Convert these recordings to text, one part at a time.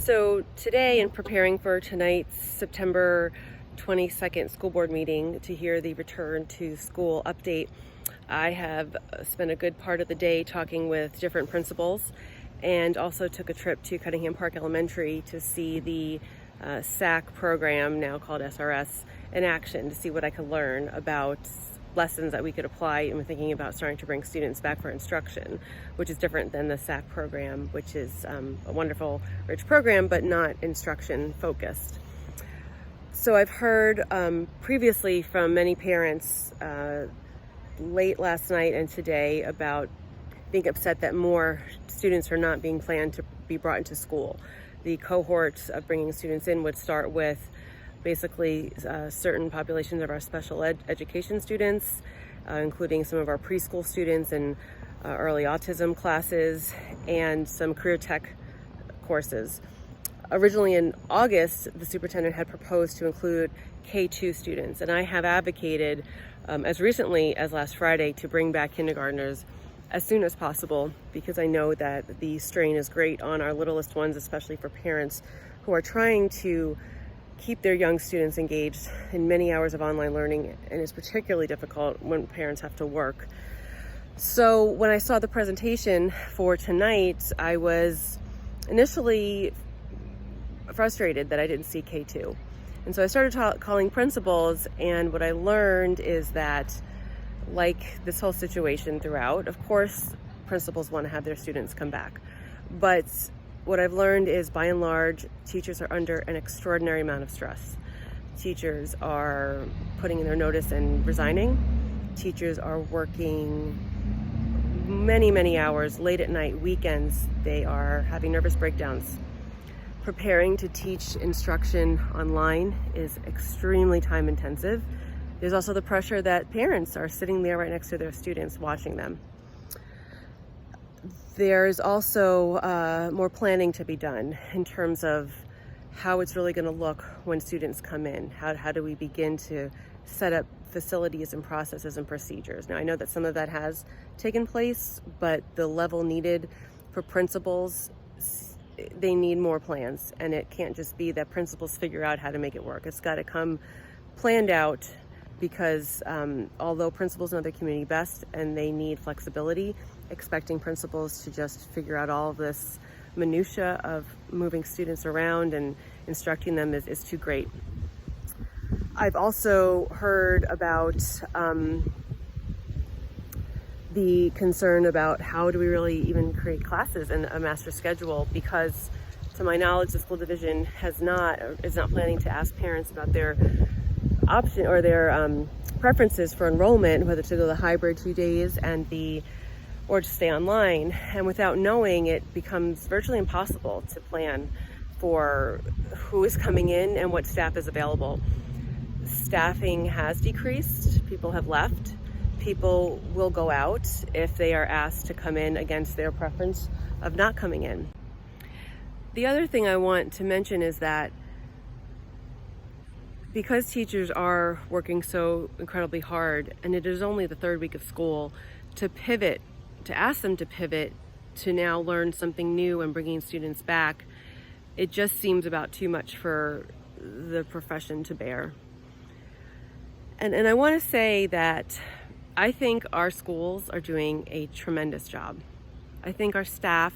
So today, in preparing for tonight's September 22nd school board meeting to hear the return to school update, I have spent a good part of the day talking with different principals and also took a trip to Cunningham Park Elementary to see the SAC program, now called SRS, in action, to see what I could learn about lessons that we could apply, and we're thinking about starting to bring students back for instruction, which is different than the SAC program, which is a wonderful, rich program, but not instruction focused. So I've heard previously from many parents late last night and today about being upset that more students are not being planned to be brought into school. The cohorts of bringing students in would start with basically certain populations of our special education students, including some of our preschool students and early autism classes and some career tech courses. Originally in August, the superintendent had proposed to include K-2 students, and I have advocated as recently as last Friday to bring back kindergartners as soon as possible, because I know that the strain is great on our littlest ones, especially for parents who are trying to keep their young students engaged in many hours of online learning, and it's particularly difficult when parents have to work. So when I saw the presentation for tonight, I was initially frustrated that I didn't see K2. And so I started calling principals, and what I learned is that, like this whole situation throughout, of course, principals want to have their students come back. But what I've learned is, by and large, teachers are under an extraordinary amount of stress. Teachers are putting in their notice and resigning. Teachers are working many, many hours, late at night, weekends. They are having nervous breakdowns. Preparing to teach instruction online is extremely time intensive. There's also the pressure that parents are sitting there right next to their students watching them. There's also more planning to be done in terms of how it's really going to look when students come in. How do we begin to set up facilities and processes and procedures? Now, I know that some of that has taken place, but the level needed for principals, they need more plans, and it can't just be that principals figure out how to make it work. It's got to come planned out, because although principals know their community best and they need flexibility, expecting principals to just figure out all of this minutia of moving students around and instructing them is too great. I've also heard about the concern about how do we really even create classes in a master schedule, because to my knowledge, the school division is not planning to ask parents about their option or their preferences for enrollment, whether to go the hybrid 2 days or to stay online. And without knowing, it becomes virtually impossible to plan for who is coming in and what staff is available. Staffing has decreased. People have left. People will go out if they are asked to come in against their preference of not coming in. The other thing I want to mention is that because teachers are working so incredibly hard, and it is only the third week of school, to ask them to pivot to now learn something new and bringing students back, it just seems about too much for the profession to bear. And I want to say that I think our schools are doing a tremendous job. I think our staff,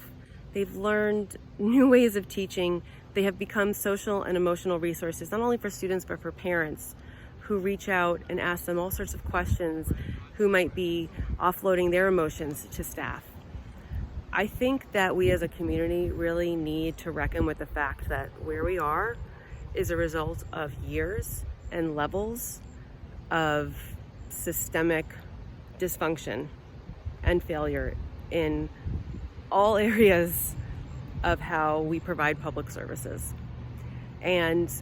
they've learned new ways of teaching. They have become social and emotional resources, not only for students, but for parents who reach out and ask them all sorts of questions, who might be offloading their emotions to staff. I think that we as a community really need to reckon with the fact that where we are is a result of years and levels of systemic dysfunction and failure in all areas of how we provide public services. And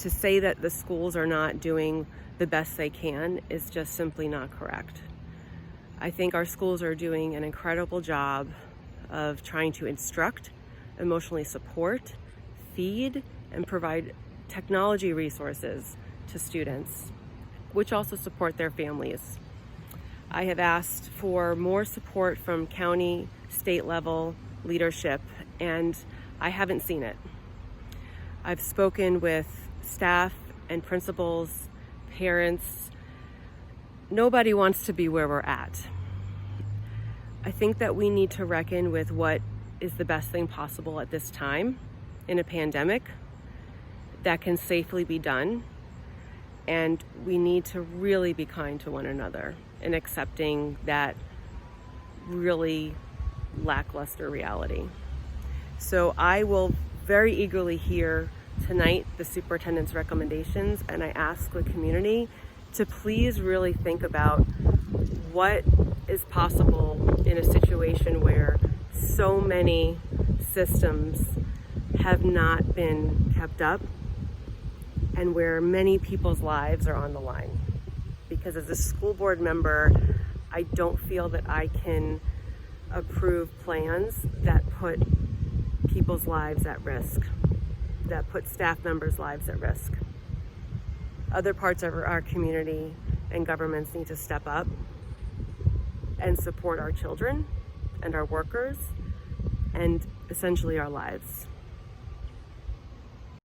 to say that the schools are not doing the best they can is just simply not correct. I think our schools are doing an incredible job of trying to instruct, emotionally support, feed, and provide technology resources to students, which also support their families. I have asked for more support from county, state level leadership, and I haven't seen it. I've spoken with staff and principals, parents. Nobody wants to be where we're at. I think that we need to reckon with what is the best thing possible at this time in a pandemic that can safely be done. And we need to really be kind to one another in accepting that really lackluster reality. So I will very eagerly hear tonight the superintendent's recommendations, and I ask the community to please really think about what is possible in a situation where so many systems have not been kept up and where many people's lives are on the line. Because as a school board member, I don't feel that I can approve plans that put people's lives at risk, that put staff members' lives at risk. Other parts of our community and governments need to step up and support our children and our workers and essentially our lives.